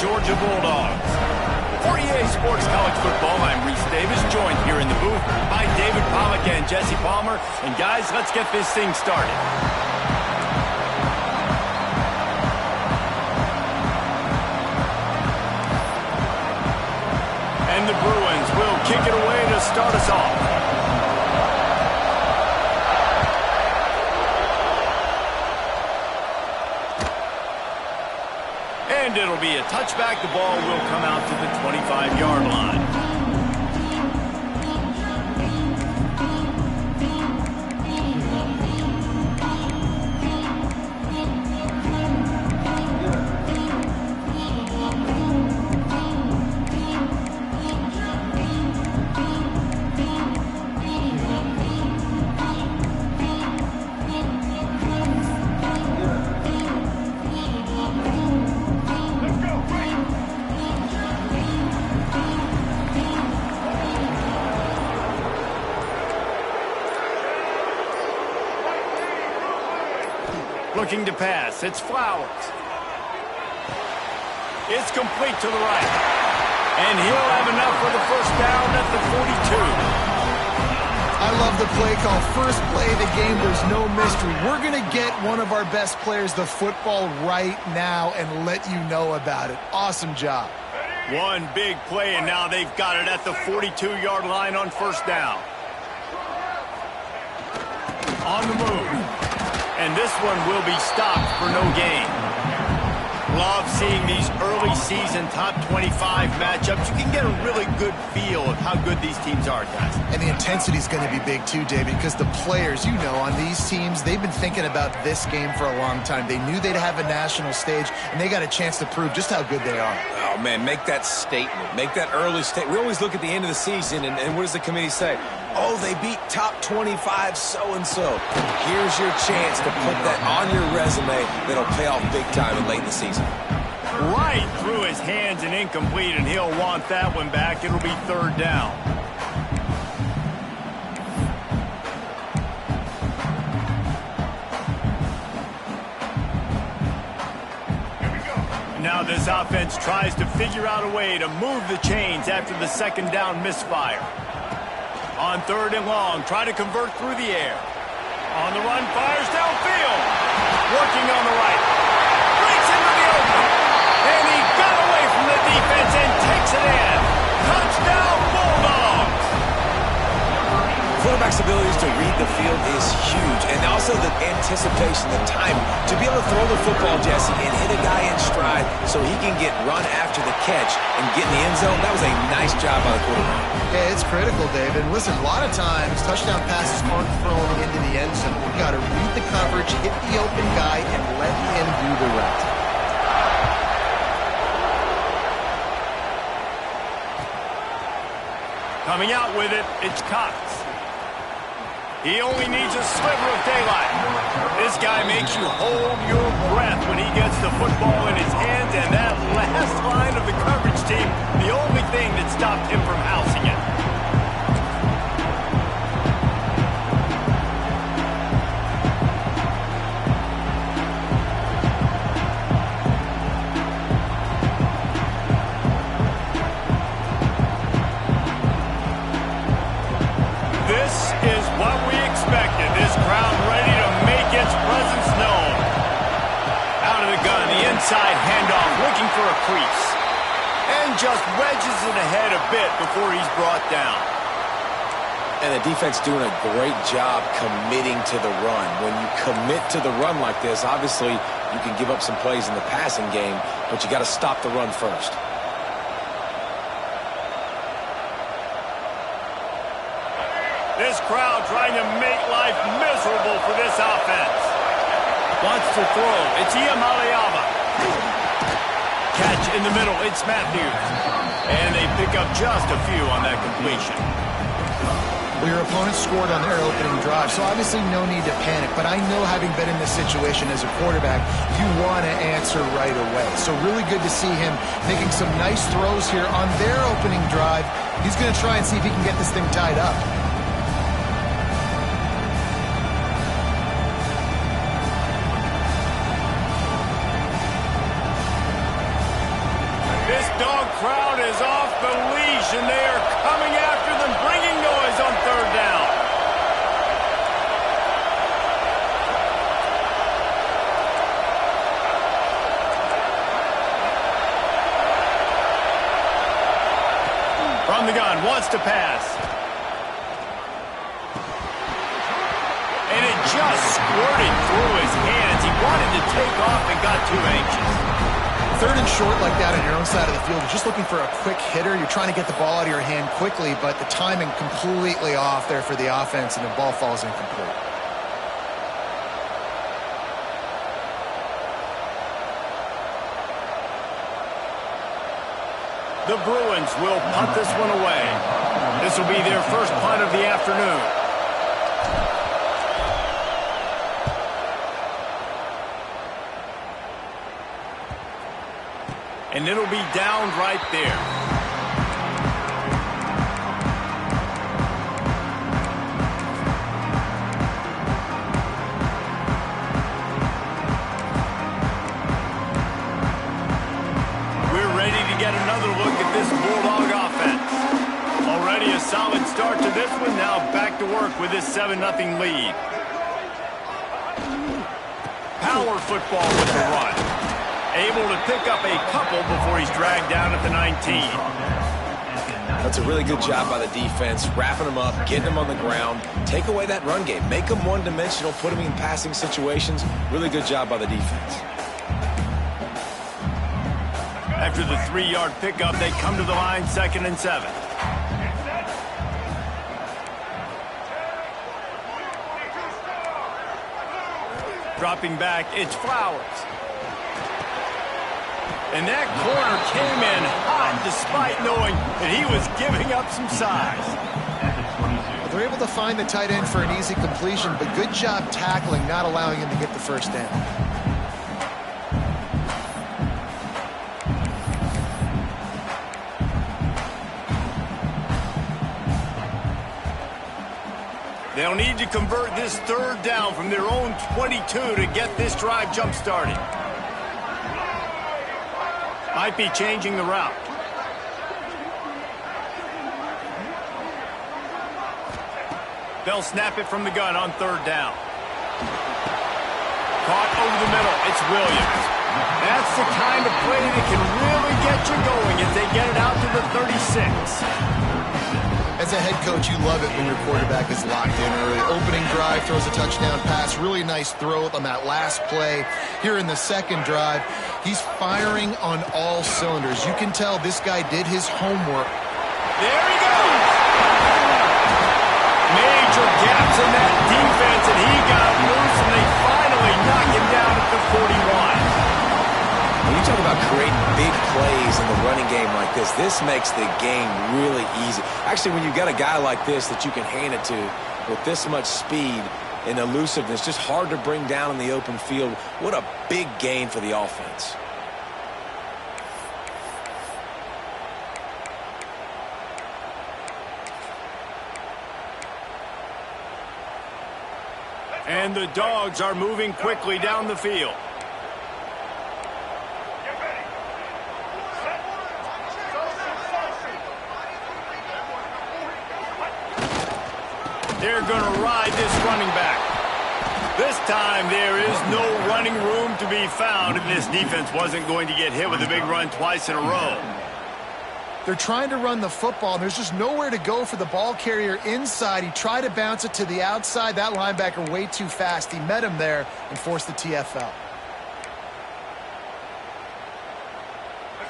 Georgia Bulldogs. For EA Sports College Football, I'm Reese Davis, joined here in the booth by David Pollack and Jesse Palmer. And guys, let's get this thing started. And the Bruins will kick it away to start us off. And it'll be a touchback. The ball will come out to the 25-yard line. Looking to pass, it's Flowers. It's complete to the right. And he'll have enough for the first down at the 42. I love the play call. First play of the game, there's no mystery. We're going to get one of our best players the football right now and let you know about it. Awesome job. One big play, and now they've got it at the 42-yard line on first down. On the move. And this one will be stopped for no gain. Love seeing these early season top 25 matchups. You can get a really good feel of how good these teams are, guys. And the intensity is going to be big too, David, because the players, you know, on these teams, they've been thinking about this game for a long time. They knew they'd have a national stage, and they got a chance to prove just how good they are. Oh, man, make that statement. Make that early statement. We always look at the end of the season, and what does the committee say? Oh, they beat top 25 so-and-so. Here's your chance to put that on your resume that'll pay off big time in late in the season. Right through his hands and incomplete, and he'll want that one back. It'll be third down. Now this offense tries to figure out a way to move the chains after the second down misfire. On third and long, try to convert through the air. On the run, fires downfield. Working on the right. Breaks into the open. And he got away from the defense and takes it in. Touchdown, Bulldogs. Quarterback's abilities to read the field is huge. And also the anticipation, the time to be able to throw the football, Jesse, and hit a guy in stride so he can get run after the catch and get in the end zone. That was a nice job by the quarterback. Yeah, it's critical, David. Listen, a lot of times, touchdown passes aren't thrown into the end zone. You've got to read the coverage, hit the open guy, and let him do the rest. Coming out with it, it's Cox. He only needs a sliver of daylight. This guy makes you hold your breath when he gets the football in his hands, and that last line of the coverage team, the only thing that stopped him from housing it. This is what we expected. This crowd ready to make its presence known. Out of the gun, the inside handoff, looking for a crease. And just wedges it ahead a bit before he's brought down. And the defense doing a great job committing to the run. When you commit to the run like this, obviously you can give up some plays in the passing game, but you got to stop the run first. This crowd trying to make life miserable for this offense. Wants to throw. It's Iamaleava. Catch in the middle. It's Matthews. And they pick up just a few on that completion. Well, your opponent scored on their opening drive, so obviously no need to panic. But I know, having been in this situation as a quarterback, you want to answer right away. So really good to see him making some nice throws here on their opening drive. He's going to try and see if he can get this thing tied up. This dog crowd is off the leash, and they are coming after them, bringing noise on third down. From the gun, wants to pass. And it just squirted through his hands. He wanted to take off and got too anxious. Third and short like that on your own side of the field, you're just looking for a quick hitter. You're trying to get the ball out of your hand quickly, but the timing completely off there for the offense, and the ball falls incomplete. The Bruins will punt this one away. This will be their first punt of the afternoon. And it'll be down right there. We're ready to get another look at this Bulldog offense. Already a solid start to this one. Now back to work with this 7-0 lead. Power football with the run. Able to pick up a couple before he's dragged down at the 19. That's a really good job by the defense, wrapping them up, getting them on the ground. Take away that run game. Make them one-dimensional, put them in passing situations. Really good job by the defense. After the 3-yard pickup, they come to the line, 2nd and 7. Dropping back, it's Flowers. And that corner came in hot despite knowing that he was giving up some size. They're able to find the tight end for an easy completion, but good job tackling, not allowing him to get the first down. They'll need to convert this third down from their own 22 to get this drive jump-started. Might be changing the route. They'll snap it from the gun on third down. Caught over the middle. It's Williams. That's the kind of play that can really get you going as they get it out to the 36. As a head coach, you love it when your quarterback is locked in early. Opening drive, throws a touchdown pass. Really nice throw on that last play. Here in the second drive, he's firing on all cylinders. You can tell this guy did his homework. There he goes! Major gaps in that defense, and he got loose, and they finally knock him down at the 41. When you talk about creating big plays in the running game like this makes the game really easy. Actually, when you've got a guy like this that you can hand it to with this much speed and elusiveness, just hard to bring down in the open field, what a big gain for the offense. And the Dogs are moving quickly down the field. They're going to ride this running back. This time there is no running room to be found, and this defense wasn't going to get hit with a big run twice in a row. They're trying to run the football, and there's just nowhere to go for the ball carrier inside. He tried to bounce it to the outside. That linebacker way too fast. He met him there and forced the TFL.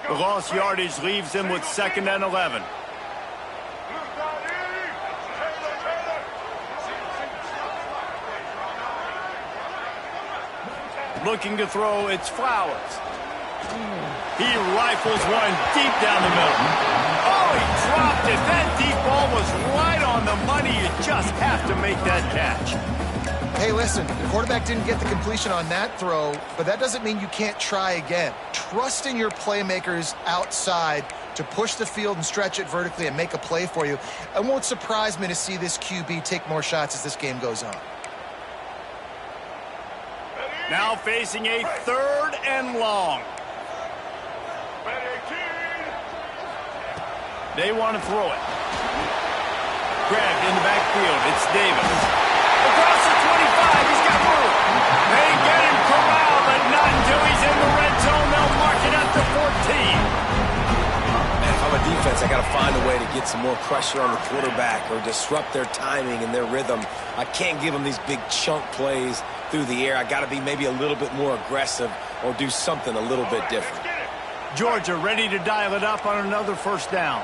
The lost yardage leaves him with 2nd and 11. Looking to throw, it's Flowers. He rifles one deep down the middle. Oh, he dropped it. That deep ball was right on the money. You just have to make that catch. Hey, listen, the quarterback didn't get the completion on that throw, but that doesn't mean you can't try again. Trust in your playmakers outside to push the field and stretch it vertically and make a play for you. It won't surprise me to see this QB take more shots as this game goes on. Now facing a 3rd and long. They want to throw it. Grabbed in the backfield. It's Davis. Across the 25. He's got room. They get him corralled, but not until he's in the red zone. They'll mark it up to 14. Man, if I'm a defense, I got to find a way to get some more pressure on the quarterback or disrupt their timing and their rhythm. I can't give them these big chunk plays through the air. I got to be maybe a little bit more aggressive or do something a little bit different. Georgia ready to dial it up on another first down.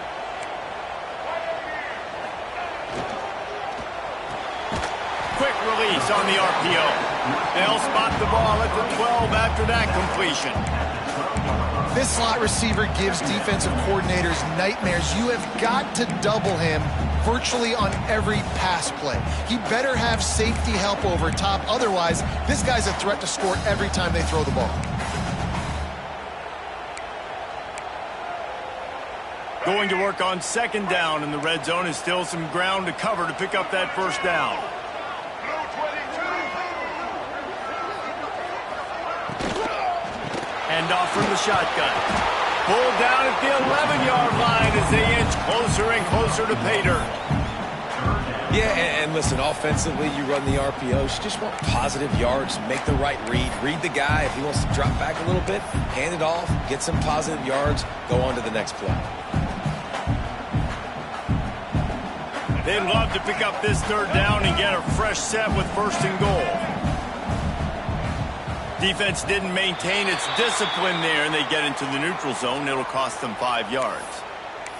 Quick release on the RPO. They'll spot the ball at the 12 after that completion. This slot receiver gives defensive coordinators nightmares. You have got to double him virtually on every pass play. He better have safety help over top. Otherwise, this guy's a threat to score every time they throw the ball. Going to work on second down in the red zone is still some ground to cover to pick up that first down. Hand off from the shotgun. Pulled down at the 11-yard line as they inch closer and closer to pay dirt. Yeah, and listen, offensively, you run the RPOs. You just want positive yards, make the right read. Read the guy. If he wants to drop back a little bit, hand it off, get some positive yards, go on to the next play. They'd love to pick up this third down and get a fresh set with first and goal. Defense didn't maintain its discipline there, and they get into the neutral zone. It'll cost them 5 yards.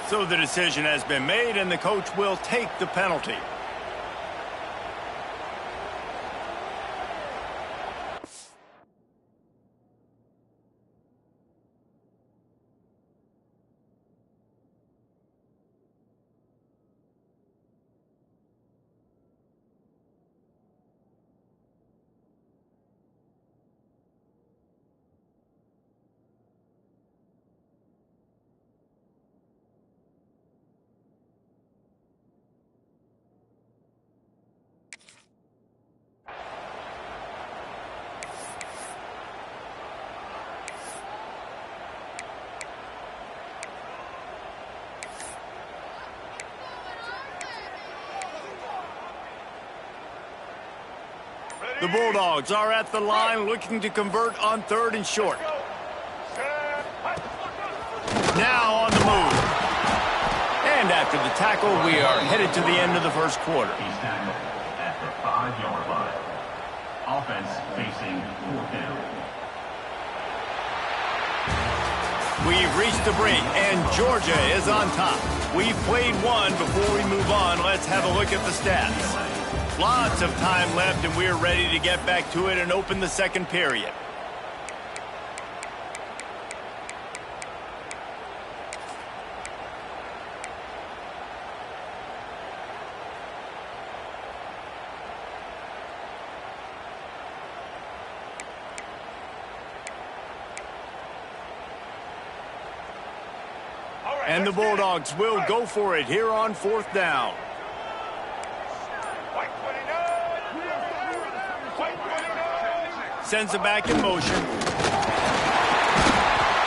So the decision has been made, and the coach will take the penalty. The Bulldogs are at the line looking to convert on third and short. Now on the move. And after the tackle, we are headed to the end of the first quarter. He's tackled at the 5-yard line. Offense facing fourth down. We've reached the break, and Georgia is on top. We've played one. Before we move on, let's have a look at the stats. Lots of time left, and we're ready to get back to it and open the second period. And the Bulldogs will go for it here on fourth down. Sends it back in motion.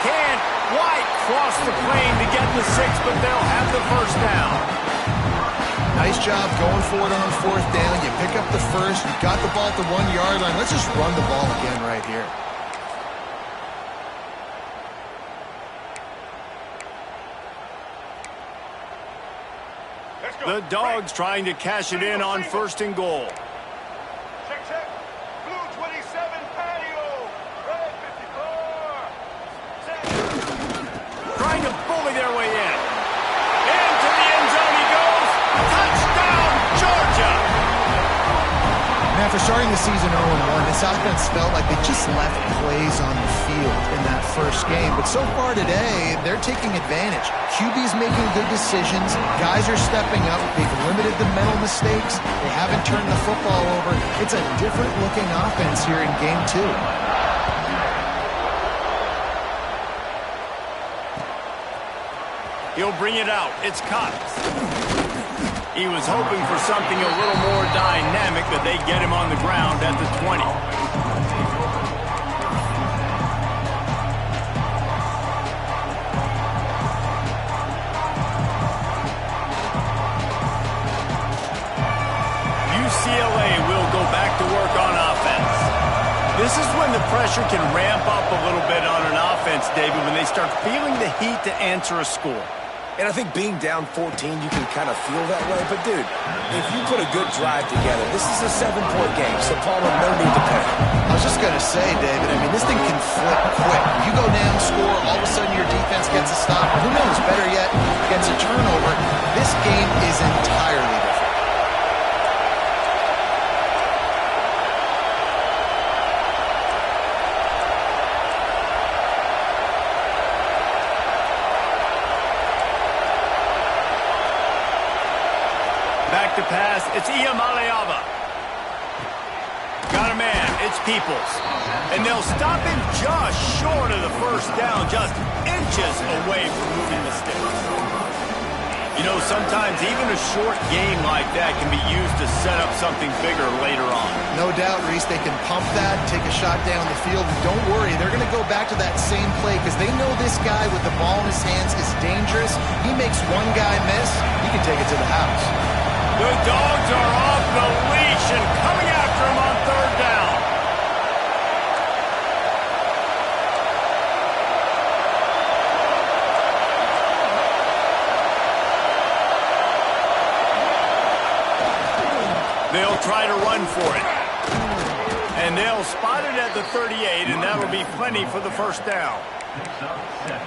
Can't quite cross the plane to get the 6, but they'll have the first down. Nice job going for it on fourth down. You pick up the first. You got the ball at the 1-yard line. Let's just run the ball again right here. The Dogs trying to cash it in on first and goal. Check. Blue 27, patio. Red 54. Trying to bully their way in. Into the end zone he goes. Touchdown, Georgia! Man, for starting the season 0-1, this offense felt like they just left plays on the field in that first game. But so far today, they're taking advantage. QB's making good decisions. Guys are stepping up. They've limited the mental mistakes. They haven't turned the football over. It's a different-looking offense here in Game 2. He'll bring it out. It's Cox. He was hoping for something a little more dynamic, but they get him on the ground at the 20. pressure can ramp up a little bit on an offense, David, when they start feeling the heat to answer a score. And I think being down 14, you can kind of feel that way. But, dude, if you put a good drive together, this is a 7-point game, so Palmer, no need to panic. I was just going to say, David, I mean, this thing can flip quick. You go down, score, all of a sudden your defense gets a stop. Or who knows, better yet, gets a turnover. This game is entirely different. Back to pass, it's Iamaleava. Got a man, it's Peoples. And they'll stop him just short of the first down, just inches away from moving the sticks. You know, sometimes even a short game like that can be used to set up something bigger later on. No doubt, Reese, they can pump that, take a shot down the field. And don't worry, they're going to go back to that same play because they know this guy with the ball in his hands is dangerous. He makes one guy miss, he can take it to the house. The Dogs are off the leash and coming after him on third down. They'll try to run for it. And they'll spot it at the 38, and that'll be plenty for the first down.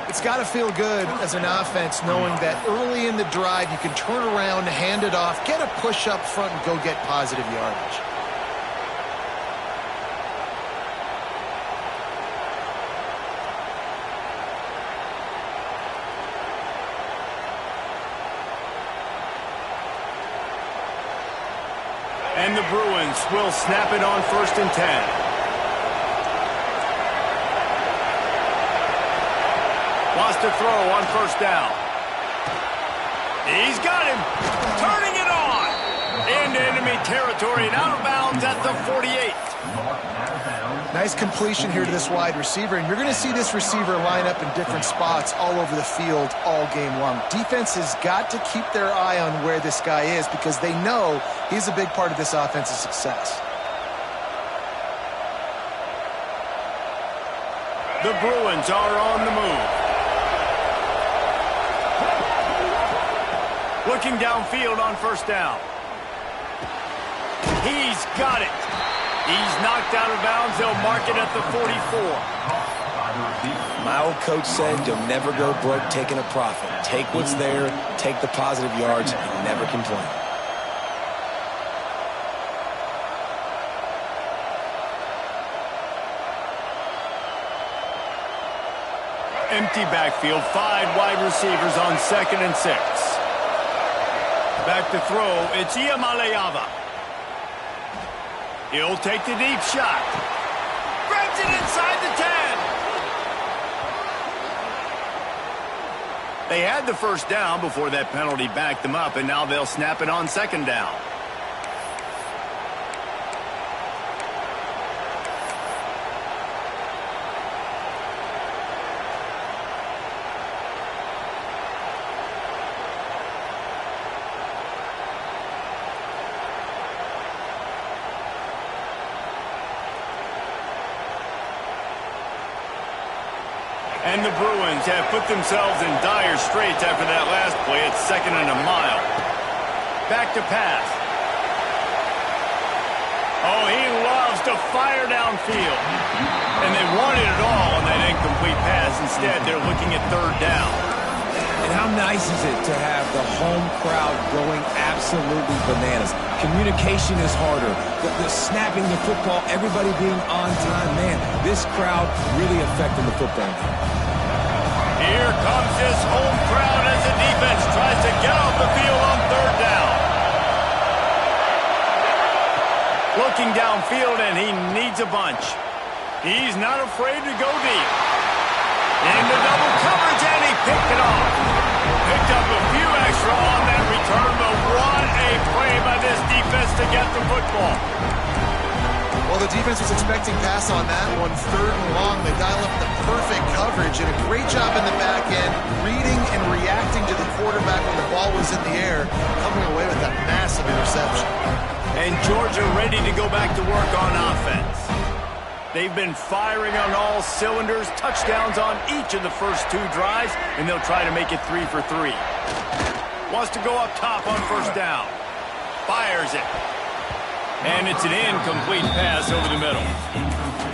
It's got to feel good as an offense knowing that early in the drive you can turn around, hand it off, get a push up front, and go get positive yardage. And the Bruins will snap it on 1st and 10. Wants to throw on 1st down. He's got him. Turning it on. Into enemy territory and out of bounds at the 48. Nice completion here to this wide receiver, and you're going to see this receiver line up in different spots all over the field all game long. Defense has got to keep their eye on where this guy is because they know he's a big part of this offense's success. The Bruins are on the move. Looking downfield on 1st down. He's got it. He's knocked out of bounds. They'll mark it at the 44. My old coach said you'll never go broke taking a profit. Take what's there, take the positive yards, and never complain. Empty backfield, 5 wide receivers on 2nd and 6. Back to throw, it's Iamaleava. He'll take the deep shot. Grabs it inside the 10. They had the 1st down before that penalty backed them up, and now they'll snap it on 2nd down. And the Bruins have put themselves in dire straits after that last play. It's 2nd and a mile. Back to pass. Oh, he loves to fire downfield. And they wanted it all on that incomplete pass. Instead, they're looking at 3rd down. And how nice is it to have the home crowd going absolutely bananas? Communication is harder. The snapping the football, everybody being on time. Man, this crowd really affecting the football game. Here comes this home crowd as the defense tries to get off the field on 3rd down. Looking downfield, and he needs a bunch. He's not afraid to go deep. Into double coverage, and he picked it off. Picked up a few extra on that return, but what a play by this defense to get the football. Well, the defense was expecting pass on that one. 3rd and long, they dial up the perfect coverage and a great job in the back end, reading and reacting to the quarterback when the ball was in the air, coming away with that massive interception. And Georgia ready to go back to work on offense. They've been firing on all cylinders, touchdowns on each of the first 2 drives, and they'll try to make it 3 for 3. Wants to go up top on first down. Fires it. And it's an incomplete pass over the middle.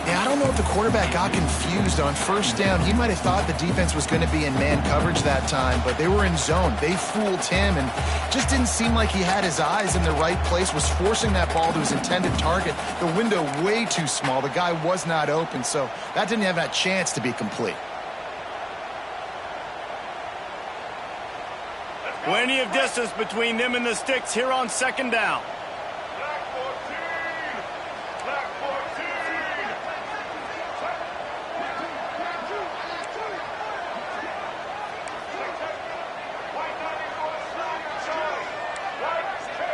Yeah, I don't know if the quarterback got confused on first down. He might have thought the defense was going to be in man coverage that time, but they were in zone. They fooled him, and just didn't seem like he had his eyes in the right place, was forcing that ball to his intended target. The window way too small. The guy was not open, so that didn't have that chance to be complete. Plenty of distance between them and the sticks here on second down. Black 14. Black 14. White 94 slide. Charlie. White, check.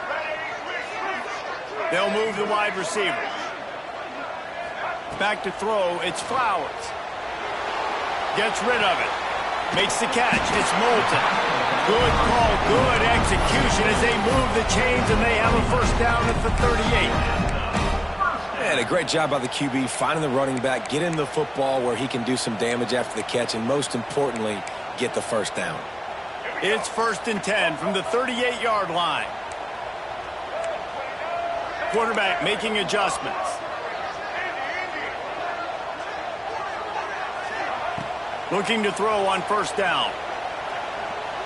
Ready, switch. They'll move the wide receiver. Back to throw, it's Flowers. Gets rid of it. Makes the catch. It's Moulton. Good call, good execution as they move the chains, and they have a first down at the 38. And a great job by the QB finding the running back, getting the football where he can do some damage after the catch, and most importantly, get the first down. It's 1st and 10 from the 38-yard line. Quarterback making adjustments. Looking to throw on first down.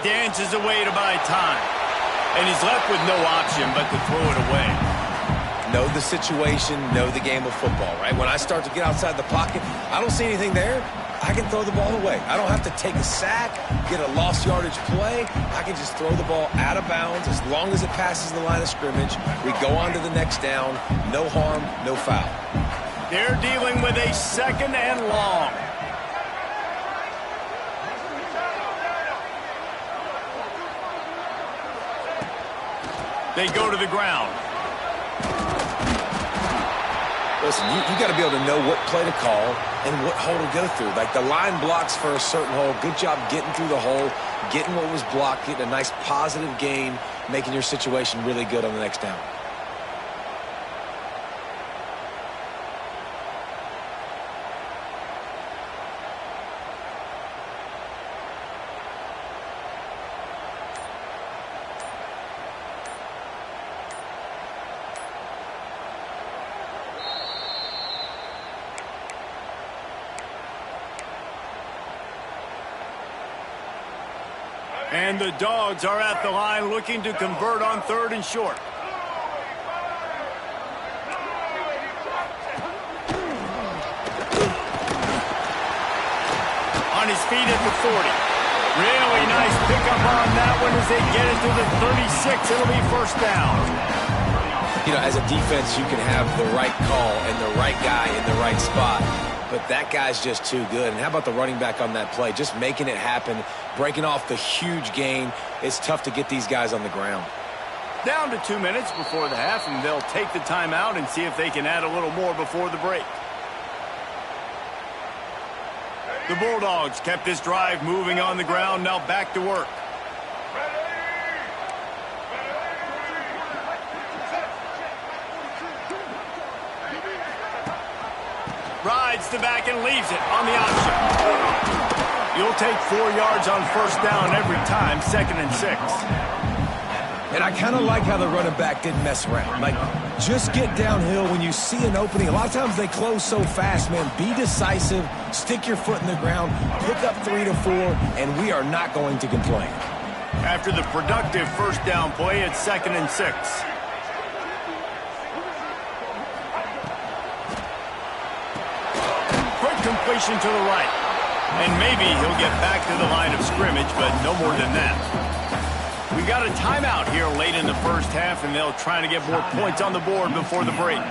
Dances away to buy time. And he's left with no option but to throw it away. Know the situation, know the game of football, right? When I start to get outside the pocket, I don't see anything there, I can throw the ball away. I don't have to take a sack, get a lost yardage play. I can just throw the ball out of bounds as long as it passes the line of scrimmage. We go on to the next down. No harm, no foul. They're dealing with a 2nd and long. They go to the ground. Listen, you got to be able to know what play to call and what hole to go through. Like the line blocks for a certain hole. Good job getting through the hole, getting what was blocked, getting a nice positive gain, making your situation really good on the next down. And the Dogs are at the line looking to convert on 3rd and short. On his feet at the 40. Really nice pickup on that one as they get it to the 36. It'll be first down. You know, as a defense, you can have the right call and the right guy in the right spot. But that guy's just too good. And how about the running back on that play? Just making it happen, breaking off the huge gain. It's tough to get these guys on the ground. Down to 2 minutes before the half, and they'll take the timeout and see if they can add a little more before the break. The Bulldogs kept this drive moving on the ground, now back to work. Rides the back and leaves it on the option. You'll take 4 yards on first down every time, 2nd and 6. And I kind of like how the running back didn't mess around. Like, just get downhill when you see an opening. A lot of times they close so fast, man. Be decisive, stick your foot in the ground, pick up 3 to 4, and we are not going to complain. After the productive first down play, it's 2nd and 6. Completion to the right. And maybe he'll get back to the line of scrimmage, but no more than that. We got a timeout here late in the first half, and they'll try to get more points on the board before the break.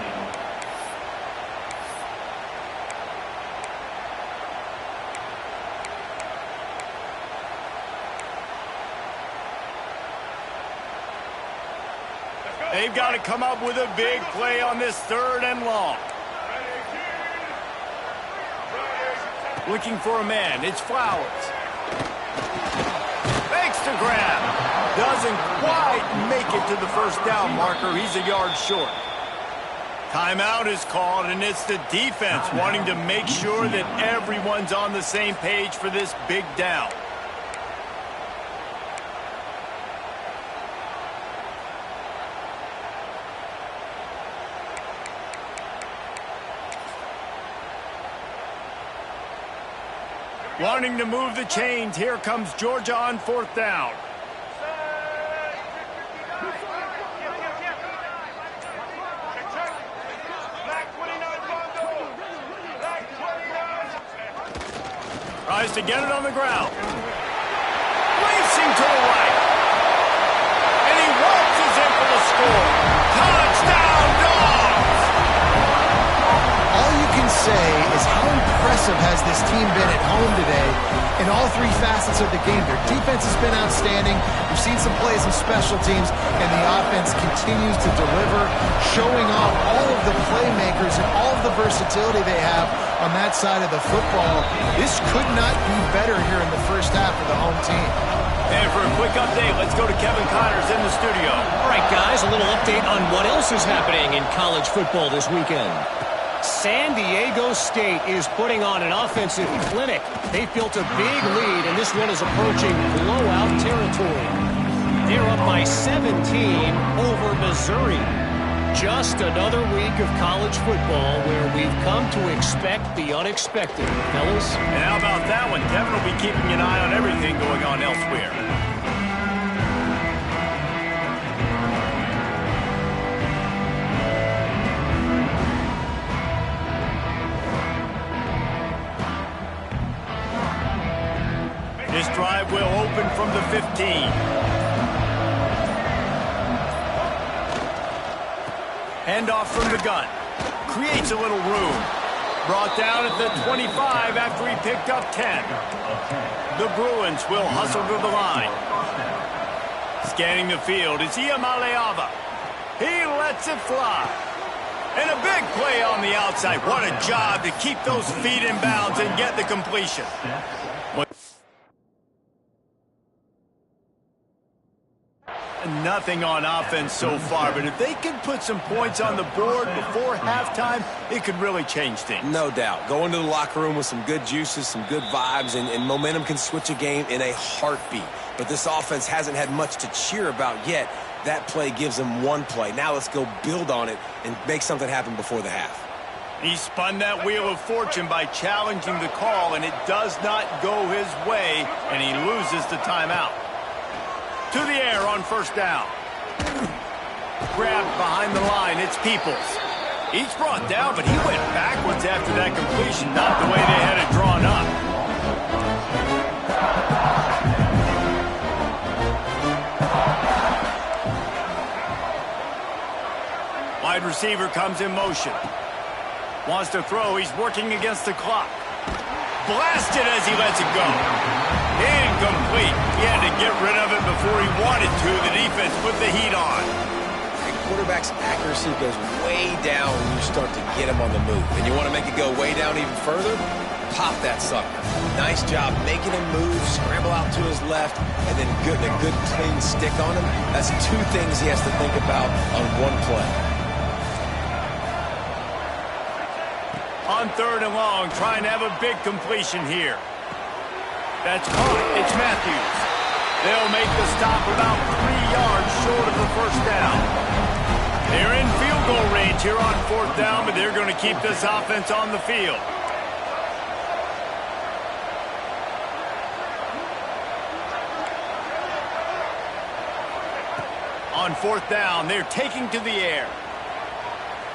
They've got to come up with a big play on this 3rd and long. Looking for a man. It's Flowers. Fakes to grab. Doesn't quite make it to the first down marker. He's a yard short. Timeout is called, and it's the defense wanting to make sure that everyone's on the same page for this big down. Wanting to move the chains, here comes Georgia on 4th down. Tries to get it on the ground. Racing to the right. And he waltzes in for the score. Touchdown, Dogs! All you can say is how impressive has this team been at home today in all three facets of the game. Their defense has been outstanding. We've seen some plays in special teams, and the offense continues to deliver, showing off all of the playmakers and all of the versatility they have on that side of the football. This could not be better here in the first half for the home team. And for a quick update, let's go to Kevin Connors in the studio. All right, guys, a little update on what else is happening in college football this weekend. San Diego State is putting on an offensive clinic. They've built a big lead, and this one is approaching blowout territory. They're up by 17 over Missouri. Just another week of college football where we've come to expect the unexpected, fellas. And how about that one? Kevin will be keeping an eye on everything going on elsewhere. This drive will open from the 15. Handoff from the gun. Creates a little room. Brought down at the 25 after he picked up 10. The Bruins will hustle to the line. Scanning the field is Iamaleava. He lets it fly. And a big play on the outside. What a job to keep those feet in bounds and get the completion. Nothing on offense so far, but if they can put some points on the board before halftime, it could really change things. No doubt. Go into the locker room with some good juices, some good vibes, and momentum can switch a game in a heartbeat. But this offense hasn't had much to cheer about yet. That play gives them one play. Now let's go build on it and make something happen before the half. He spun that wheel of fortune by challenging the call, and it does not go his way, and he loses the timeout. To the air on 1st down. Grabbed behind the line, it's Peoples. He's brought down, but he went backwards after that completion, not the way they had it drawn up. Wide receiver comes in motion. Wants to throw, he's working against the clock. Blasted as he lets it go. Incomplete. He had to get rid of it before he wanted to. The defense put the heat on. The quarterback's accuracy goes way down when you start to get him on the move. And you want to make it go way down even further? Pop that sucker. Nice job making him move, scramble out to his left, and then getting a good clean stick on him. That's two things he has to think about on one play. On 3rd and long, trying to have a big completion here. That's caught. It's Matthews. They'll make the stop about 3 yards short of the 1st down. They're in field goal range here on 4th down, but they're going to keep this offense on the field. On 4th down, they're taking to the air.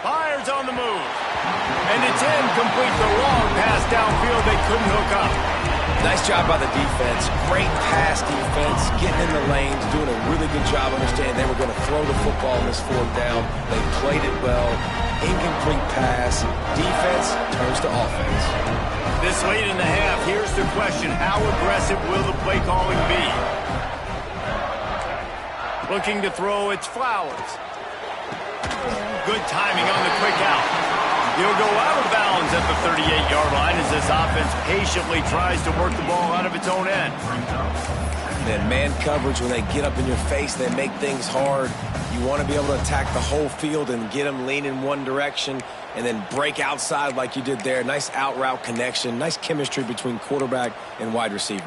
Fires on the move. And it's incomplete. The long pass downfield they couldn't hook up. Nice job by the defense. Great pass defense, getting in the lanes, doing a really good job understanding they were going to throw the football on this 4th down. They played it well. Incomplete pass. Defense turns to offense. This late in the half, here's the question. How aggressive will the play calling be? Looking to throw, it's Flowers. Good timing on the quick out. He'll go out of bounds at the 38-yard line as this offense patiently tries to work the ball out of its own end. Then man coverage, when they get up in your face, they make things hard. You want to be able to attack the whole field and get them lean in one direction and then break outside like you did there. Nice out route connection, nice chemistry between quarterback and wide receiver.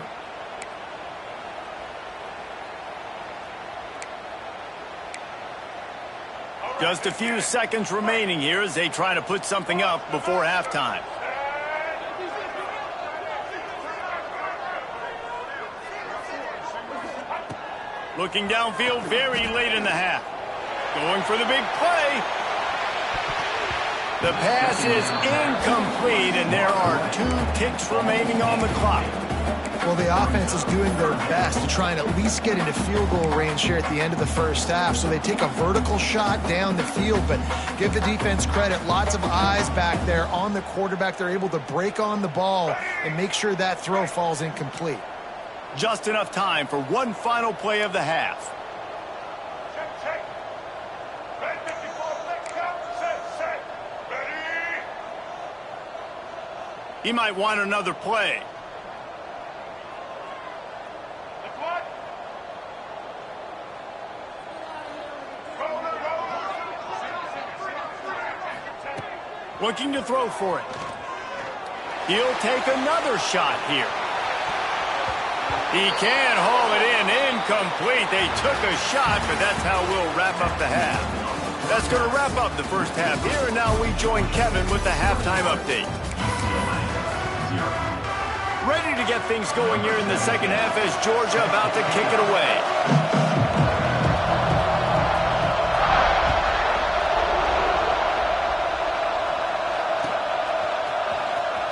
Just a few seconds remaining here as they try to put something up before halftime. Looking downfield very late in the half. Going for the big play. The pass is incomplete, and there are 2 ticks remaining on the clock. Well, the offense is doing their best to try and at least get into field goal range here at the end of the first half. So they take a vertical shot down the field, but give the defense credit. Lots of eyes back there on the quarterback. They're able to break on the ball and make sure that throw falls incomplete. Just enough time for one final play of the half. Check. Red 54, flex out. Set. Ready. He might want another play. What? Looking to throw for it. He'll take another shot here. He can't haul it in. Incomplete. They took a shot, but that's how we'll wrap up the half. That's going to wrap up the first half here, and now we join Kevin with the halftime update. Ready to get things going here in the second half as Georgia about to kick it away.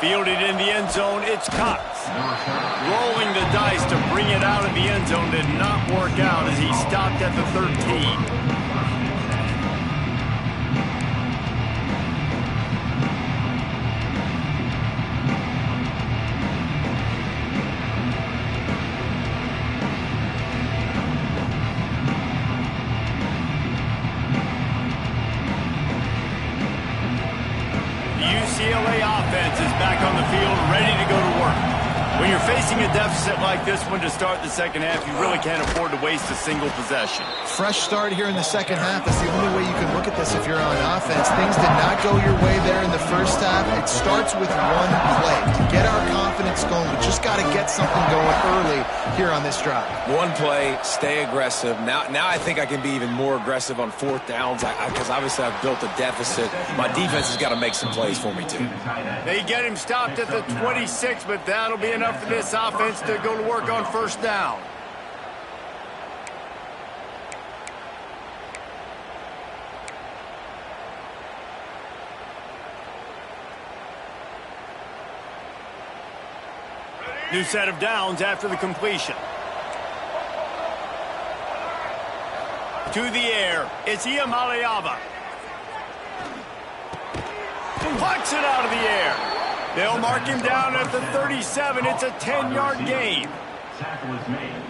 Fielded in the end zone, it's Cox. Rolling the dice to bring it out of the end zone did not work out as he stopped at the 13. UCLA offense is back on the field, ready to go to work. When you're facing a deficit like this one to start the second half, you really can't afford to waste a single possession. Fresh start here in the second half. That's the only way you can look at this if you're on offense. Things did not go your way there in the first half. It starts with one play. To get our confidence going, we just got to get something going early here on this drive. One play, stay aggressive. Now I think I can be even more aggressive on fourth downs because obviously I've built a deficit. My defense has got to make some plays for me too. They get him stopped at the 26, but that'll be enough for this offense to go to work on first down. New set of downs after the completion. To the air, it's Iamaleava. Plucks it out of the air. They'll mark him down at the 37. It's a 10-yard gain.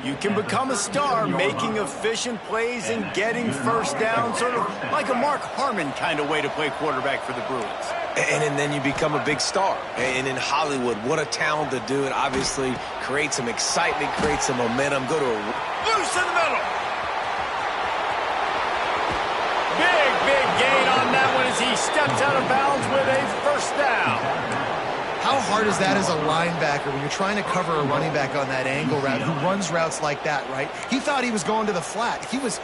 You can become a star making efficient plays and getting first down, sort of like a Mark Harmon kind of way to play quarterback for the Bruins. And then you become a big star. And in Hollywood, what a talent to do it. Obviously, create some excitement, create some momentum. Go to a... Loose in the middle. Big gain on that one as he steps out of bounds with a first down. How hard is that as a linebacker when you're trying to cover a running back on that angle route who runs routes like that, right? He thought he was going to the flat. He was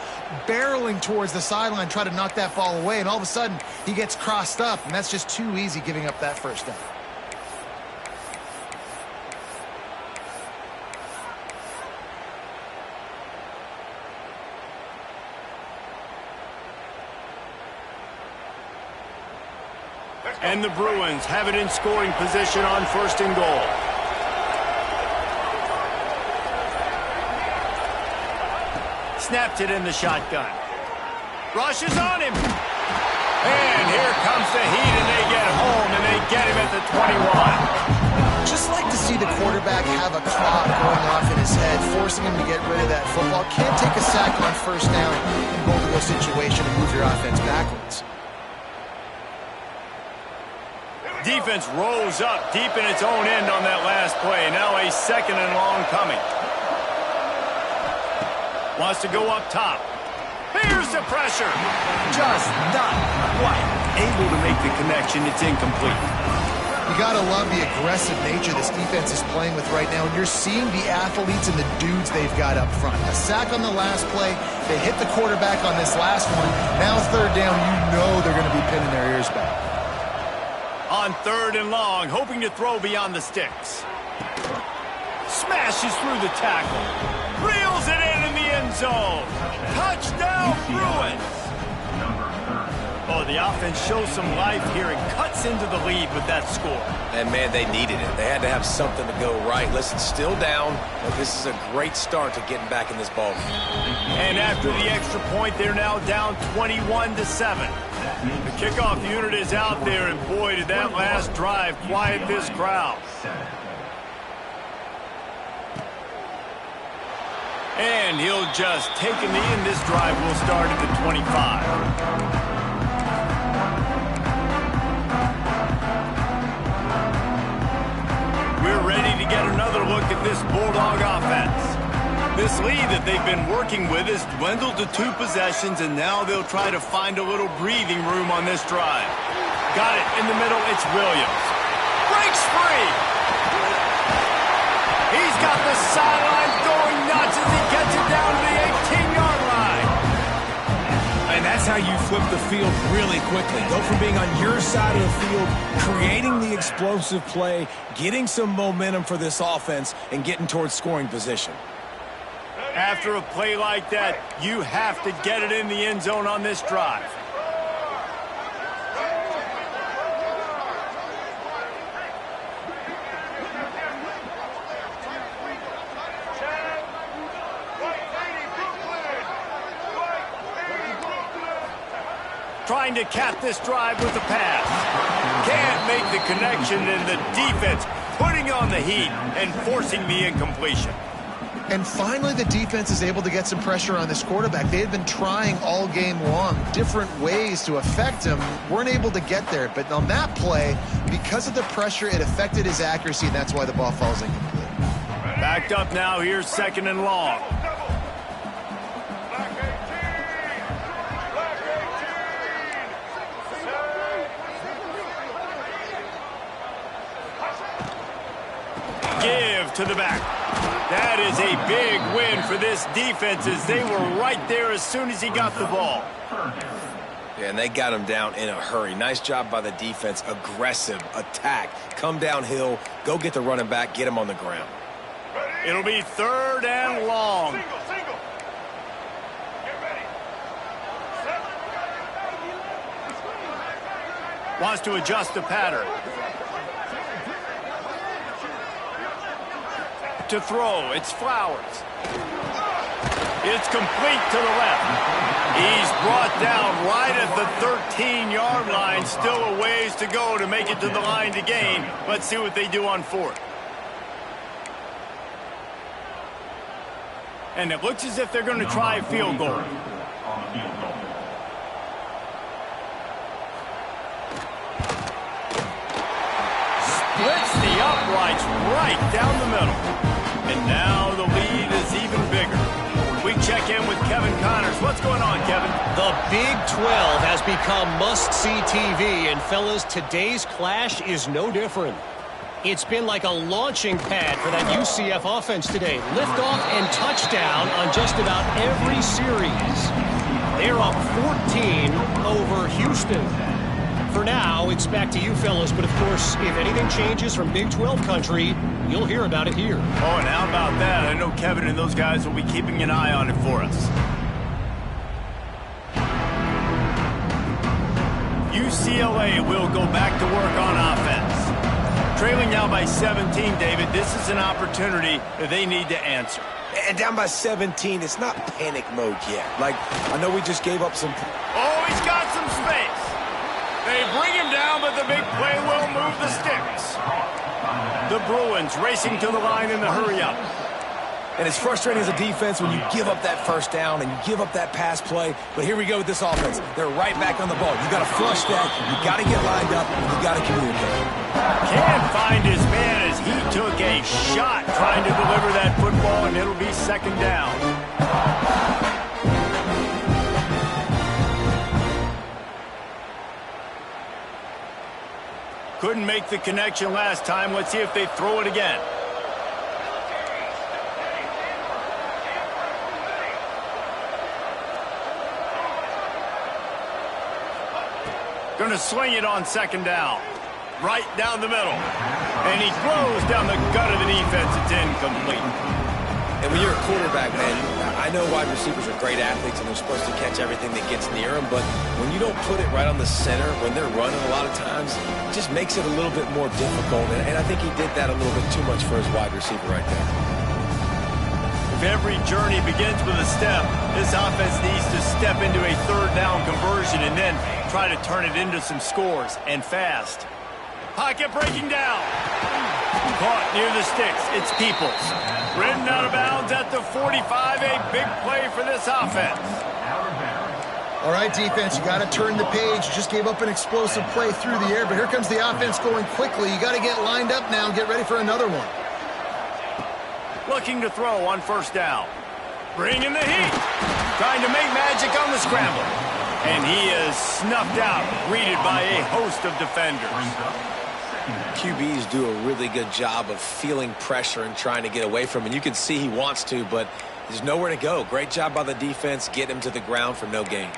barreling towards the sideline, trying to knock that ball away, and all of a sudden he gets crossed up, and that's just too easy giving up that first down. And the Bruins have it in scoring position on first and goal. Snapped it in the shotgun. Rushes on him. And here comes the heat, and they get home, and they get him at the 21. Just like to see the quarterback have a clock going off in his head, forcing him to get rid of that football. Can't take a sack on first down in both of those situations and move your offense backwards. Defense rolls up deep in its own end on that last play. Now a 2nd and long coming. Wants to go up top. Here's the pressure. Just not quite able to make the connection. It's incomplete. You got to love the aggressive nature this defense is playing with right now, and you're seeing the athletes and the dudes they've got up front. A sack on the last play. They hit the quarterback on this last one. Now 3rd down, you know they're going to be pinning their ears back. On 3rd and long, hoping to throw beyond the sticks. Smashes through the tackle. Reels it in the end zone. Touchdown, Bruins. Oh, the offense shows some life here and cuts into the lead with that score. And, man, they needed it. They had to have something to go right. Listen, still down, but this is a great start to getting back in this ball game. And after the extra point, they're now down 21-7. The kickoff unit is out there, and boy, did that last drive quiet this crowd. And he'll just take a knee, and this drive will start at the 25. We're ready to get another look at this Bulldog offense. This lead that they've been working with has dwindled to 2 possessions, and now they'll try to find a little breathing room on this drive. Got it in the middle. It's Williams. Breaks free. He's got the sidelines going nuts as he gets it down to the 18-yard line. And that's how you flip the field really quickly. Go from being on your side of the field, creating the explosive play, getting some momentum for this offense, and getting towards scoring position. After a play like that, you have to get it in the end zone on this drive. Trying to cap this drive with a pass. Can't make the connection, and the defense putting on the heat and forcing the incompletion. And finally, the defense is able to get some pressure on this quarterback. They had been trying all game long different ways to affect him. Weren't able to get there. But on that play, because of the pressure, it affected his accuracy, and that's why the ball falls incomplete. Backed up now. Here's 2nd and long. Give to the back. That is a big win for this defense as they were right there as soon as he got the ball. Yeah, and they got him down in a hurry. Nice job by the defense. Aggressive attack. Come downhill. Go get the running back. Get him on the ground. It'll be 3rd and long. Single. Get ready. Wants to adjust the pattern. To throw, it's Flowers. It's complete to the left. He's brought down right at the 13-yard line. Still a ways to go to make it to the line to gain. Let's see what they do on 4th. And it looks as if they're going to try a field goal. Splits the uprights right down the middle. And now the lead is even bigger. We check in with Kevin Connors. What's going on, Kevin? The Big 12 has become must-see TV, and fellas, today's clash is no different. It's been like a launching pad for that UCF offense today. Liftoff and touchdown on just about every series. They're up 14 over Houston. For now, it's back to you fellas, but of course, if anything changes from Big 12 country, you'll hear about it here. Oh, and how about that? I know Kevin and those guys will be keeping an eye on it for us. UCLA will go back to work on offense. Trailing now by 17, David, this is an opportunity that they need to answer. And down by 17, it's not panic mode yet. Like, I know we just gave up some... Oh, he's got some space. They bring him down, but the big play will move the sticks. The Bruins racing to the line in the hurry-up. And it's frustrating as a defense when you give up that first down and you give up that pass play. But here we go with this offense. They're right back on the ball. You got to flush that. You got to get lined up. You got to communicate. Can't find his man as he took a shot trying to deliver that football, and it'll be second down. Couldn't make the connection last time. Let's see if they throw it again. Going to swing it on second down. Right down the middle. And he throws down the gut of the defense. It's incomplete. And when you're a quarterback, man, I know wide receivers are great athletes and they're supposed to catch everything that gets near them, but when you don't put it right on the center, when they're running a lot of times, it just makes it a little bit more difficult. And I think he did that a little bit too much for his wide receiver right there. If every journey begins with a step, this offense needs to step into a third down conversion and then try to turn it into some scores, and fast. Pocket breaking down. Caught near the sticks. It's Peoples. Ridden out of bounds at the 45. A big play for this offense. All right, defense, you got to turn the page. You just gave up an explosive play through the air, but here comes the offense going quickly. You got to get lined up now and get ready for another one. Looking to throw on first down. Bringing the heat. Trying to make magic on the scramble. And he is snuffed out, greeted by a host of defenders. QBs do a really good job of feeling pressure and trying to get away from him. And you can see he wants to, but there's nowhere to go. Great job by the defense, get him to the ground for no gain.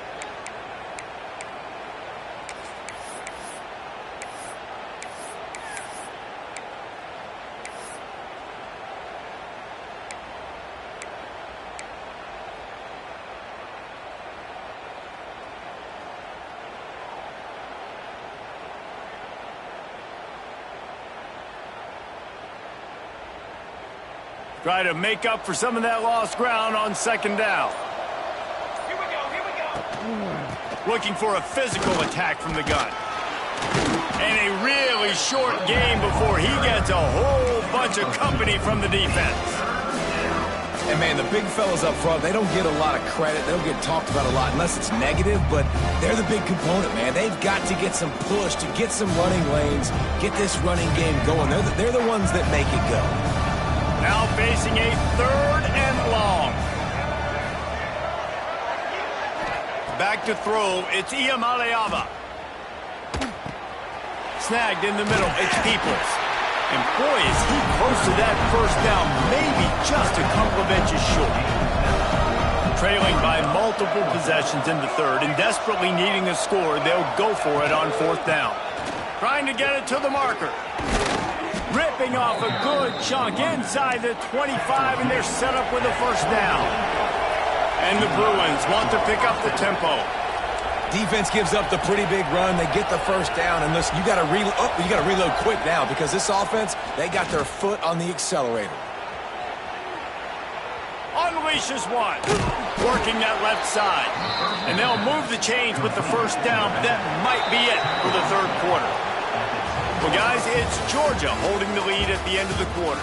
Try to make up for some of that lost ground on second down. Here we go. Looking for a physical attack from the gun. And a really short game before he gets a whole bunch of company from the defense. And, man, the big fellas up front, they don't get a lot of credit. They don't get talked about a lot unless it's negative, but they're the big component, man. They've got to get some push, to get some running lanes, get this running game going. They're the ones that make it go. Now facing a third and long. Back to throw. It's Iamaleava. Snagged in the middle. It's Peoples. And boy, is he close to that first down. Maybe just a couple of inches short. Trailing by multiple possessions in the third and desperately needing a score, they'll go for it on fourth down. Trying to get it to the marker. Ripping off a good chunk inside the 25, and they're set up with a first down. And the Bruins want to pick up the tempo. Defense gives up the pretty big run. They get the first down, and listen, you got to reload quick now because this offense, they got their foot on the accelerator. Unleashes one, working that left side, and they'll move the chains with the first down. But that might be it for the third quarter. Well, guys, it's Georgia holding the lead at the end of the quarter.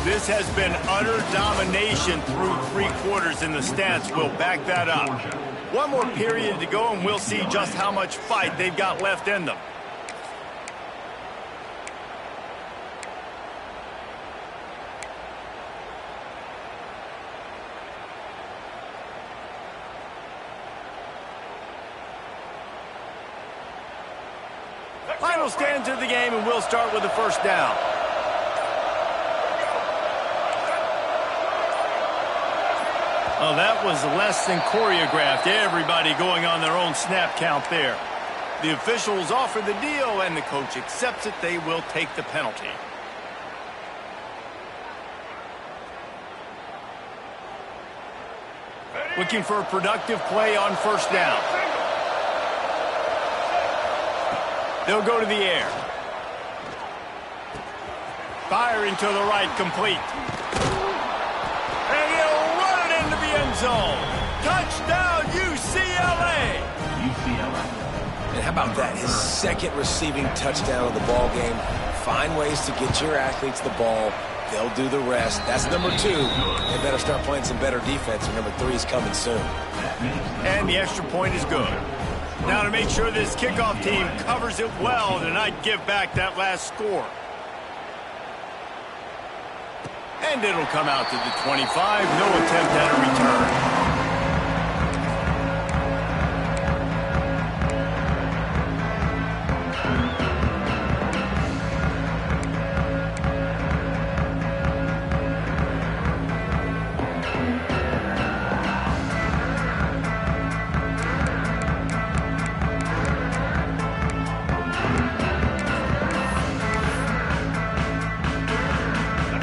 This has been utter domination through three quarters, and the stats will back that up. One more period to go, and we'll see just how much fight they've got left in them. Final stands of the game, and we'll start with the first down. Oh, that was less than choreographed. Everybody going on their own snap count there. The officials offer the deal, and the coach accepts it. They will take the penalty. Looking for a productive play on first down. They'll go to the air. Firing to the right, complete. And he'll run it into the end zone. Touchdown, UCLA! UCLA. And how about that? His second receiving touchdown of the ball game. Find ways to get your athletes the ball. They'll do the rest. That's number 2. They better start playing some better defense, or number 3 is coming soon. And the extra point is good. Now to make sure this kickoff team covers it well to not give back that last score. And it'll come out to the 25. No attempt at a return.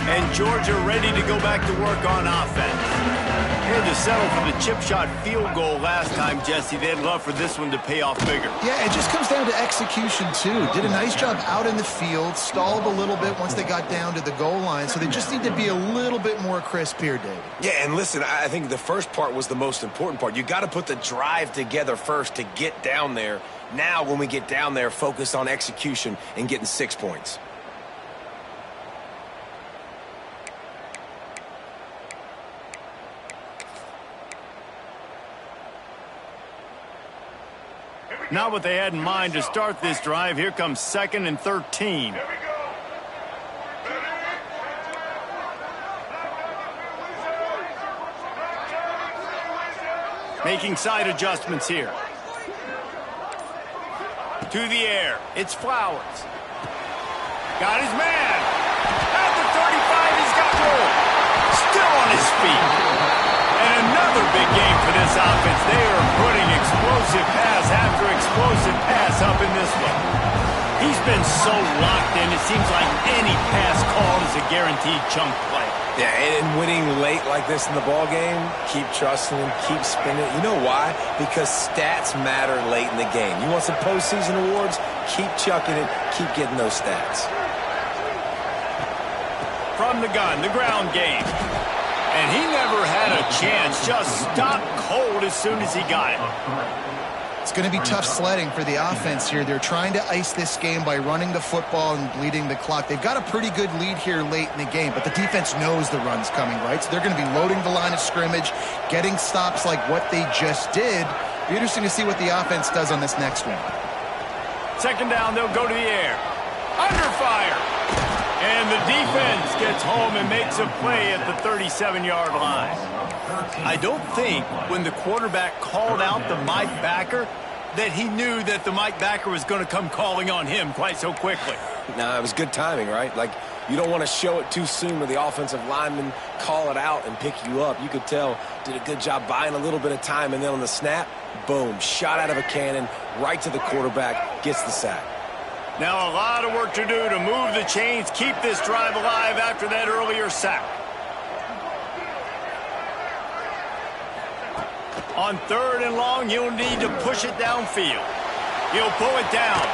And Georgia ready to go back to work on offense. Had to settle for the chip shot field goal last time, Jesse. They'd love for this one to pay off bigger. Yeah, it just comes down to execution, too. Did a nice job out in the field, stalled a little bit once they got down to the goal line, so they just need to be a little bit more crisp here, David. Yeah, and listen, I think the first part was the most important part. You got to put the drive together first to get down there. Now, when we get down there, focus on execution and getting 6 points. Not what they had in mind to start this drive. Here comes 2nd and 13. Making side adjustments here. To the air. It's Flowers. Got his man. At the 35, he's got room. Still on his feet. And another big game for this offense. They are putting explosive pass after explosive pass up in this one. He's been so locked in, it seems like any pass called is a guaranteed chunk play. Yeah, and winning late like this in the ball game, keep trusting him, keep spinning. You know why? Because stats matter late in the game. You want some postseason awards? Keep chucking it, keep getting those stats. From the gun, the ground game. And he never had a chance, just stopped cold as soon as he got it. It's going to be tough sledding for the offense here. They're trying to ice this game by running the football and bleeding the clock. They've got a pretty good lead here late in the game, but the defense knows the run's coming, right? So they're going to be loading the line of scrimmage, getting stops like what they just did. Be interesting to see what the offense does on this next one. 2nd down, they'll go to the air. Under fire. And the defense gets home and makes a play at the 37-yard line. I don't think when the quarterback called out the Mike backer that he knew that the Mike backer was going to come calling on him quite so quickly. No, it was good timing, right? Like, you don't want to show it too soon where the offensive lineman call it out and pick you up. You could tell, did a good job buying a little bit of time, and then on the snap, boom, shot out of a cannon, right to the quarterback, gets the sack. Now a lot of work to do to move the chains, keep this drive alive after that earlier sack. On 3rd and long, you'll need to push it downfield. He'll pull it down.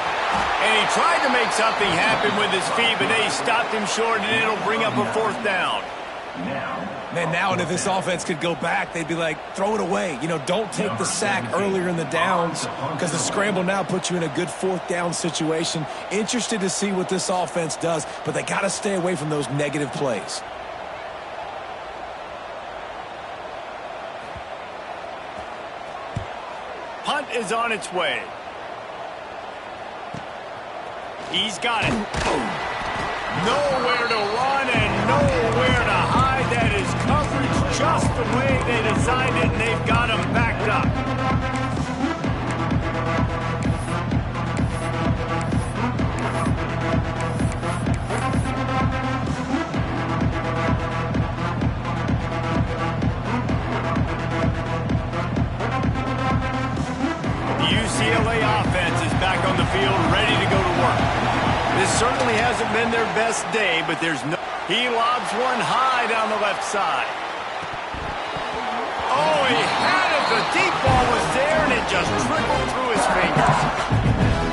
And he tried to make something happen with his feet, but they stopped him short, and it'll bring up a 4th down. Man, now if this offense could go back, they'd be like, throw it away. You know, don't take the sack earlier in the downs because the scramble now puts you in a good 4th down situation. Interested to see what this offense does, but they got to stay away from those negative plays. Punt is on its way. He's got it. Nowhere to run and nowhere to hide. That is coverage just the way they designed it, and they've got him backed up. The UCLA offense is back on the field, ready to go to work. This certainly hasn't been their best day, but there's no... He lobs one high down the left side. Oh, he had it. The deep ball was there, and it just trickled through his fingers.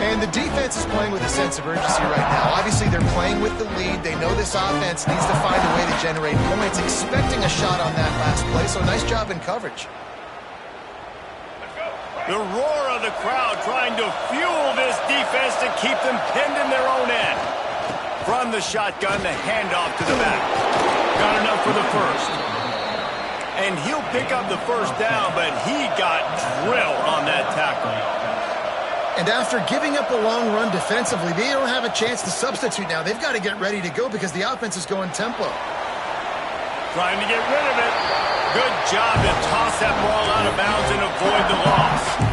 And the defense is playing with a sense of urgency right now. Obviously, they're playing with the lead. They know this offense needs to find a way to generate points, expecting a shot on that last play, so nice job in coverage. The roar of the crowd trying to fuel this defense to keep them pinned in their own end. from the shotgun, the handoff to the back. Got enough for the first. And he'll pick up the first down, but he got drilled on that tackle. And after giving up a long run defensively, they don't have a chance to substitute now. They've got to get ready to go because the offense is going tempo. Trying to get rid of it. Good job to toss that ball out of bounds and avoid the loss.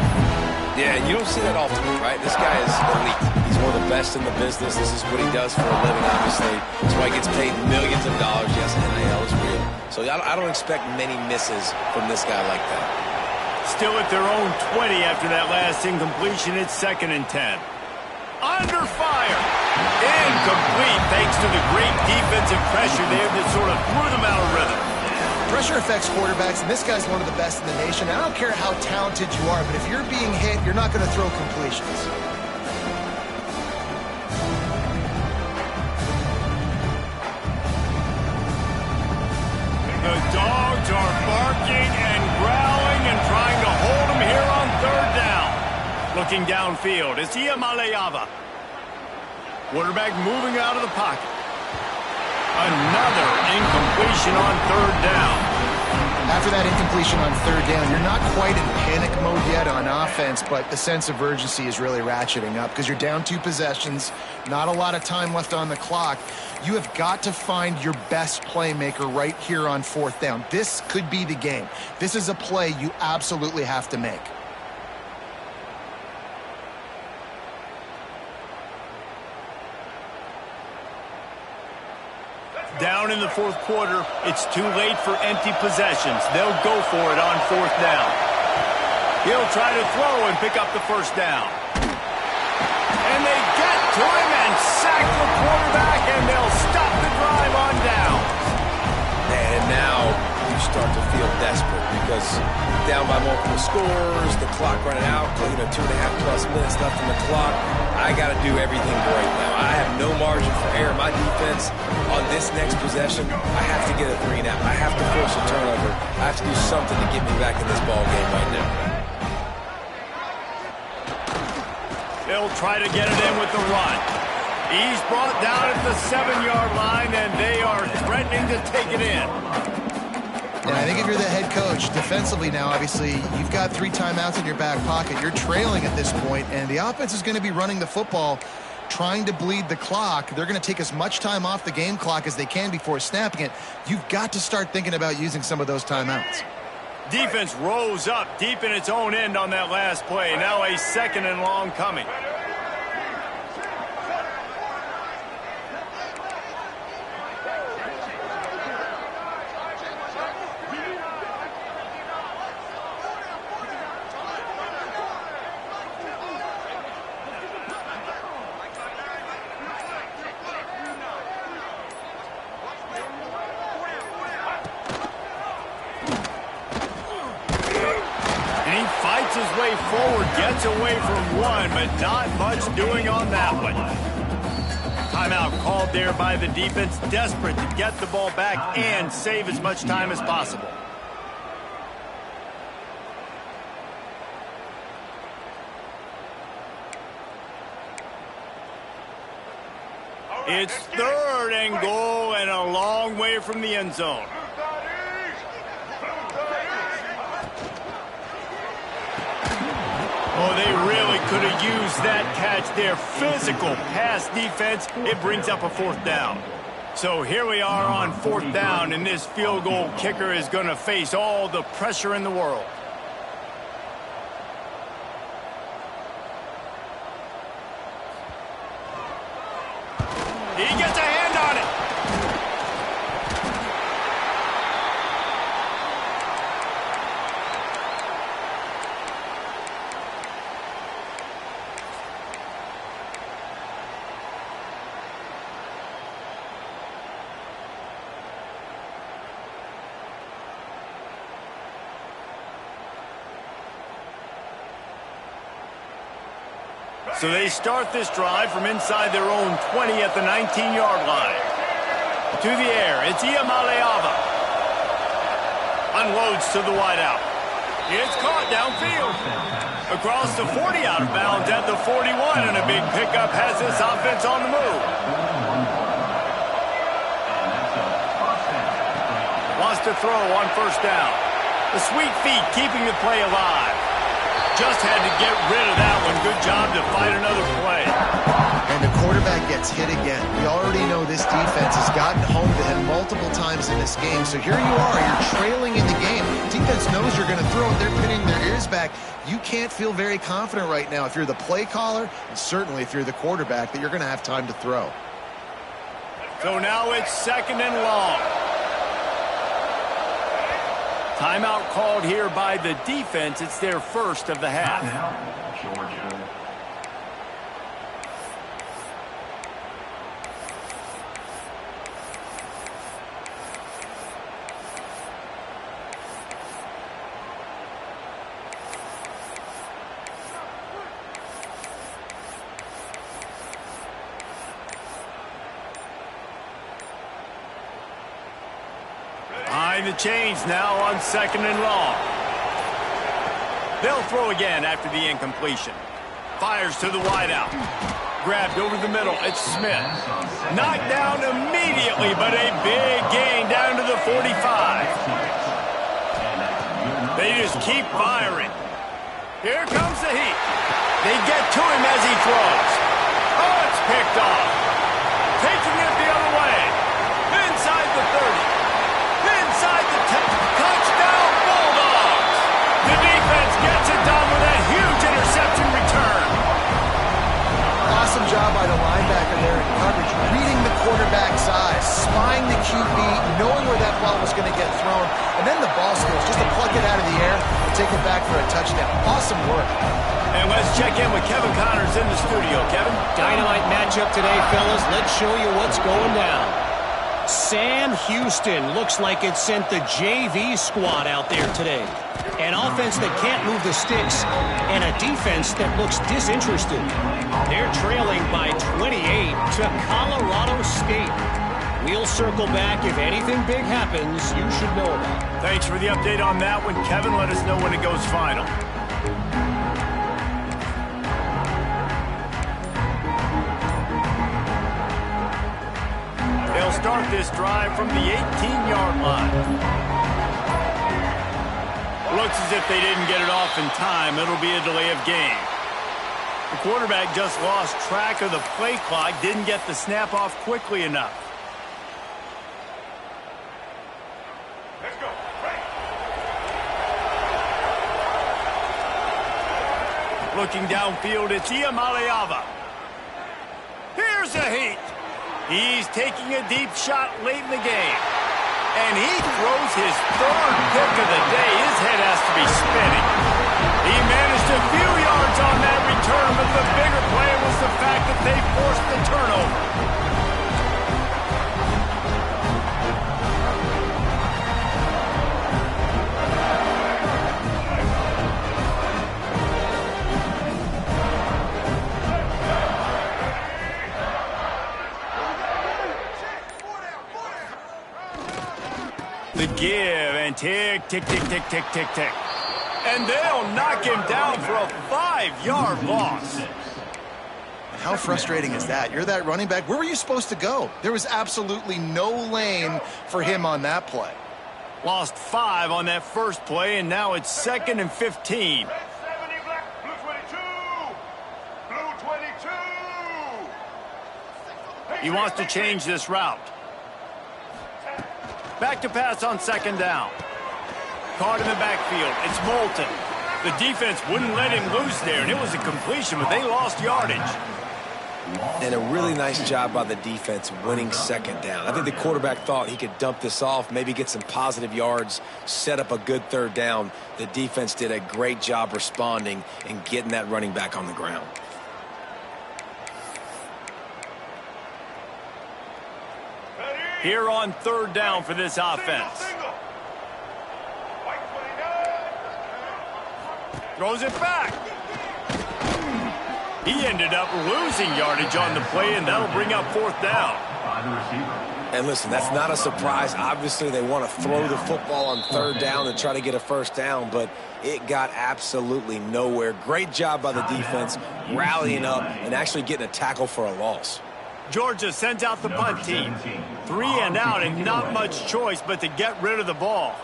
Yeah, and you don't see that often, right? This guy is elite. He's one of the best in the business. This is what he does for a living, obviously. That's why he gets paid millions of dollars. Yes, NIL is real. So I don't expect many misses from this guy like that. Still at their own 20 after that last incompletion. It's 2nd and 10. Under fire. Incomplete thanks to the great defensive pressure there that sort of threw them out of rhythm. Pressure affects quarterbacks, and this guy's one of the best in the nation. I don't care how talented you are, but if you're being hit, you're not going to throw completions. The dogs are barking and growling and trying to hold him here on 3rd down. Looking downfield, it's Iamaleava. Quarterback moving out of the pocket. Another incompletion on 3rd down. After that incompletion on 3rd down, you're not quite in panic mode yet on offense, but the sense of urgency is really ratcheting up because you're down 2 possessions, not a lot of time left on the clock. You have got to find your best playmaker right here on 4th down. This could be the game. This is a play you absolutely have to make. Down in the 4th quarter, it's too late for empty possessions. They'll go for it on 4th down. He'll try to throw and pick up the first down. And they get to him and sack the quarterback, and they'll stop the drive on down. And now you start to feel desperate because down by multiple scores, the clock running out, 2.5+ minutes left on the clock. I got to do everything right now. I have no margin for error. My defense on this next possession, I have to get a 3 and out. I have to force a turnover. I have to do something to get me back in this ball game right now. They'll try to get it in with the run. He's brought down at the 7-yard line, and they are threatening to take it in. And I think if you're the head coach, defensively now, obviously, you've got 3 timeouts in your back pocket. You're trailing at this point, and the offense is going to be running the football, trying to bleed the clock. They're going to take as much time off the game clock as they can before snapping it. You've got to start thinking about using some of those timeouts. Defense rose up deep in its own end on that last play. Now a 2nd and long coming. His way forward, gets away from one, but not much doing on that one. Timeout called there by the defense, desperate to get the ball back and save as much time as possible. It's 3rd and goal and a long way from the end zone. Oh, they really could have used that catch there. Physical pass defense. It brings up a 4th down. So here we are on 4th down, and this field goal kicker is going to face all the pressure in the world. He gets a hand on it. So they start this drive from inside their own 20 at the 19-yard line. To the air, it's Iamaleava. Unloads to the wideout. It's caught downfield. Across the 40, out of bounds at the 41, and a big pickup has this offense on the move. Wants to throw on first down. The sweet feet keeping the play alive. Just had to get rid of that one. Good job to fight another play. And the quarterback gets hit again. We already know this defense has gotten home to him multiple times in this game. So here you are. You're trailing in the game. Defense knows you're going to throw it. They're pinning their ears back. You can't feel very confident right now if you're the play caller, and certainly if you're the quarterback, that you're going to have time to throw. So now it's 2nd and long. Timeout called here by the defense. It's their first of the half. Georgia. Behind the chains now on 2nd and long. They'll throw again after the incompletion. Fires to the wideout. Grabbed over the middle. It's Smith. Knocked down immediately, but a big gain down to the 45. They just keep firing. Here comes the heat. They get to him as he throws. Oh, it's picked off. Taking it the other way. Inside the 30. Inside the 10. Touchdown Bulldogs. The defense gets it done with a huge interception return. Awesome job by the linebacker there in coverage, reading the quarterback's eyes, spying the QB, knowing where that ball was going to get thrown, and then the ball skills, just to pluck it out of the air and take it back for a touchdown. Awesome work. And let's check in with Kevin Connors in the studio. Kevin? Dynamite matchup today, fellas. Let's show you what's going down. Sam Houston looks like it sent the JV squad out there today. An offense that can't move the sticks and a defense that looks disinterested. They're trailing by 28 to Colorado State. We'll circle back. If anything big happens, you should know about it. Thanks for the update on that one, Kevin. Let us know when it goes final. They'll start this drive from the 18-yard line. Looks as if they didn't get it off in time. It'll be a delay of game. The quarterback just lost track of the play clock, didn't get the snap off quickly enough. Let's go. Right. Looking downfield, it's Iamaleava. Here's a heat. He's taking a deep shot late in the game. And he throws his 3rd pick of the day. His head has to be spinning. He managed a few yards on that return, but the bigger play was the fact that they forced the turnover. The give and tick, tick, tick, tick, tick, tick, tick. And they'll knock him down for a 5-yard loss. How frustrating is that? You're that running back. Where were you supposed to go? There was absolutely no lane for him on that play. Lost 5 on that first play, and now it's 2nd and 15. Red 70 black, blue 22. Blue 22. He wants to change this route. Back to pass on 2nd down. Caught in the backfield. It's Moulton. The defense wouldn't let him loose there, and it was a completion, but they lost yardage. And a really nice job by the defense winning 2nd down. I think the quarterback thought he could dump this off, maybe get some positive yards, set up a good 3rd down. The defense did a great job responding and getting that running back on the ground. Here on 3rd down for this offense. White 29. Throws it back. He ended up losing yardage on the play, and that'll bring up 4th down. By the receiver. And listen, that's not a surprise. Obviously, they want to throw the football on 3rd down and try to get a 1st down, but it got absolutely nowhere. Great job by the defense, rallying up and actually getting a tackle for a loss. Georgia sends out the punt team. 3 and out and not much choice but to get rid of the ball.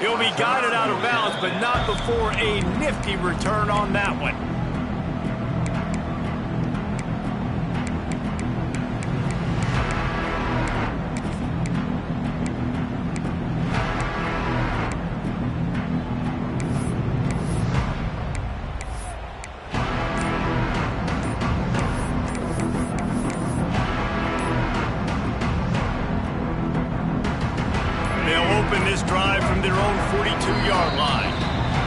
He'll be guided out of bounds, but not before a nifty return on that one. This drive from their own 42-yard line.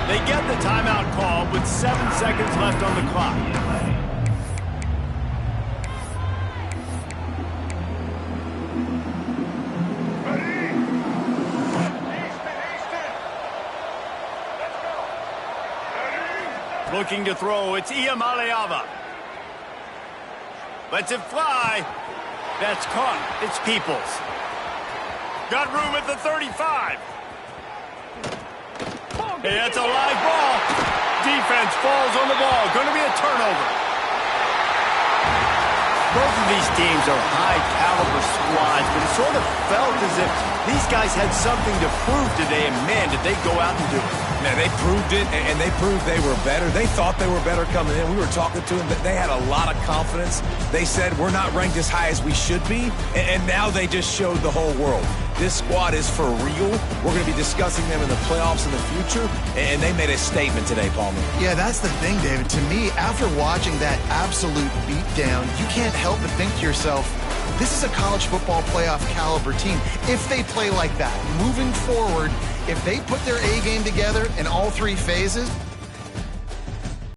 They get the timeout call with 7 seconds left on the clock. Looking to throw, it's Iamaleava. Lets it fly. That's caught. It's Peoples. Got room at the 35. Hey, that's a live ball. Defense falls on the ball. Going to be a turnover. Both of these teams are high-caliber squads, but it sort of felt as if these guys had something to prove today, and man, did they go out and do it. Man, they proved it, and they proved they were better. They thought they were better coming in. We were talking to them, but they had a lot of confidence. They said, we're not ranked as high as we should be, and now they just showed the whole world. This squad is for real. We're going to be discussing them in the playoffs in the future, and they made a statement today, Palmer. Yeah, that's the thing, David. To me, after watching that absolute beatdown, you can't help but think to yourself, this is a college football playoff caliber team. If they play like that, moving forward, if they put their A game together in all 3 phases,